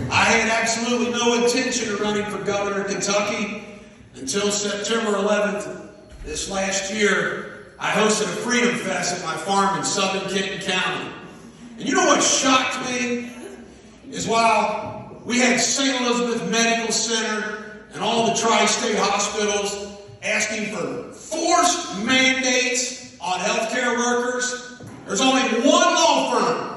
I had absolutely no intention of running for governor of Kentucky until September 11th this last year. I hosted a Freedom Fest at my farm in southern Kenton County. And you know what shocked me? Is while we had St. Elizabeth Medical Center and all the tri-state hospitals asking for forced mandates on healthcare workers, there's only one law firm,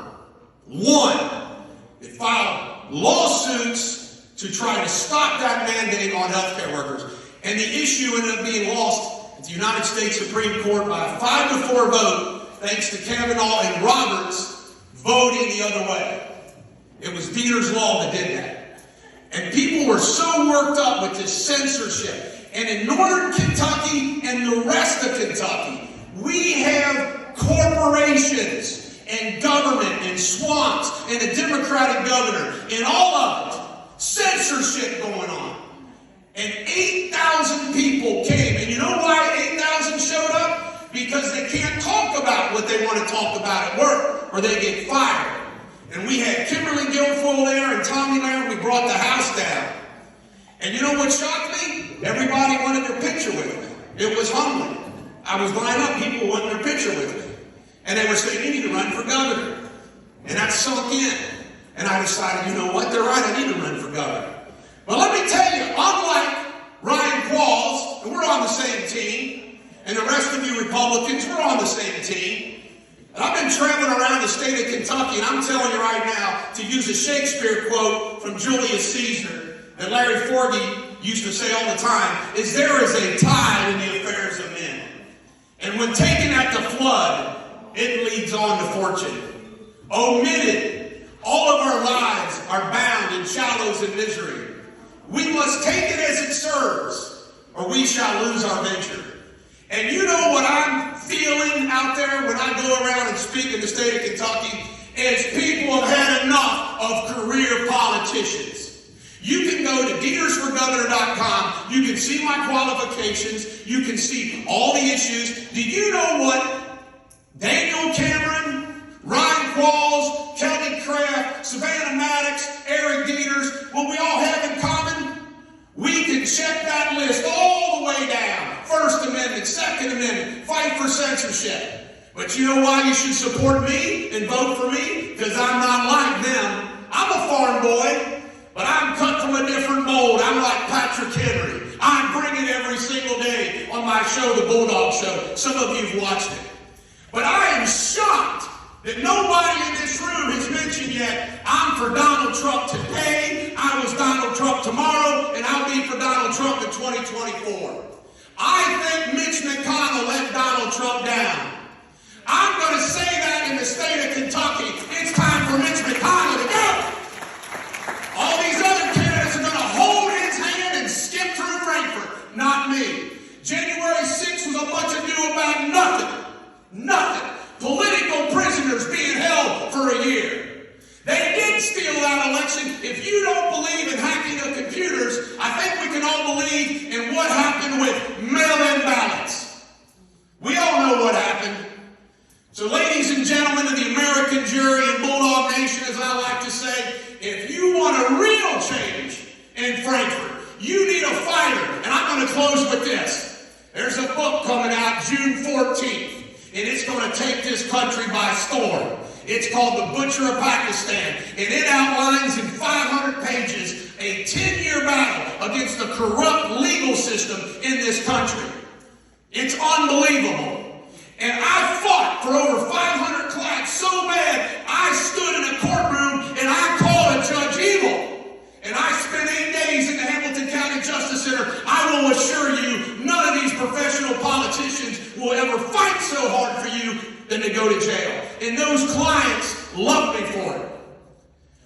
that filed lawsuits to try to stop that mandate on healthcare workers. And the issue ended up being lost at the United States Supreme Court by a 5-4 vote, thanks to Kavanaugh and Roberts voting the other way. It was Dieter's Law that did that. And people were so worked up with this censorship. And in northern Kentucky and the rest of Kentucky, we have corporations and government and swamps and a Democratic governor and all of it. Censorship going on. And 8,000 people came. And you know why 8,000 showed up? Because they can't talk about what they want to talk about at work, or they get fired. And we had Kimberly Guilfoyle there and Tommy there. We brought the house down. And you know what shocked me? Everybody wanted their picture with me. It was humbling. I was lining up, people wanted their picture with me. And they were saying, you need to run for governor. And that sunk in. And I decided, you know what? They're right, I need to run for governor. But let me tell you, unlike Ryan Qualls, and we're on the same team, and the rest of you Republicans, we're on the same team. And I've been traveling around the state of Kentucky, and I'm telling you right now, to use a Shakespeare quote from Julius Caesar that Larry Forgy used to say all the time, is there is a tide in the affairs of men. And when taken at the flood, it leads on to fortune. Omitted, all of our lives are bound in shallows and misery. We must take it as it serves, or we shall lose our venture. And you know what I'm feeling out there when I go around and speak in the state of Kentucky is people have had enough of career politicians. You can go to DietersForGovernor.com. You can see my qualifications. You can see all the issues. Do you know what Daniel Cameron, Ryan Qualls, Kelly Craft, Savannah Maddox, Eric Dieters, what we all have in common? We can check that list all the way down. First Amendment, Second Amendment, fight for censorship. But you know why you should support me and vote for me? Because I'm not like them. I'm a farm boy, but I'm cut from a different mold. I'm like Patrick Henry. I bring it every single day on my show, The Bulldog Show. Some of you have watched it. But I am shocked that nobody in this room has mentioned yet, I'm for Donald Trump today, I was Donald Trump tomorrow, and I'll be for Donald Trump in 2024. I think Mitch McConnell let Donald Trump down. I'm going to say that in the state of Kentucky. It's time for Mitch McConnell to go. All these other candidates are going to hold his hand and skip through Frankfurt. Not me. January 6th was a bunch ado about nothing. Nothing. Political prisoners being held for a year. They did steal that election. If you don't believe in hacking of computers, I think we can all believe in what happened with mail-in ballots. We all know what happened. So ladies and gentlemen of the American jury and Bulldog Nation, as I like to say, if you want a real change in Frankfurt, you need a fighter. And I'm going to close with this. There's a book coming out June 14th. And it's going to take this country by storm. It's called The Butcher of Pakistan. And it outlines in 500 pages a 10-year battle against the corrupt legal system in this country. It's unbelievable. And I fought for over 500 clients so bad, I stood in a courtroom and I called a judge evil. And I spent 8 days in the Hamilton County Justice Center. I will assure you, none of these professional politicians will ever fight so hard for you than to go to jail. And those clients love me for it.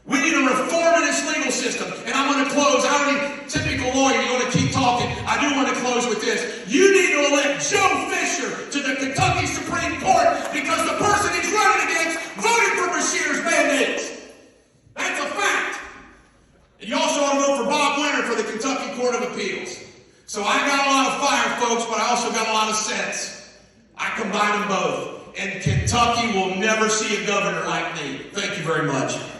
We need a reform in this legal system. And I'm going to close. I don't need typical lawyer. You want to keep talking. I do want to close with this. You need to elect Joe Fisher to the Kentucky Supreme Court because the person he's running against voted for Bashir's mandates. That's a fact. And you also ought to vote for Bob Winter for the Kentucky Court of Appeals. So I got a lot of fire, folks, but I also got a lot of sense. I combine them both. And Kentucky will never see a governor like me. Thank you very much. very much.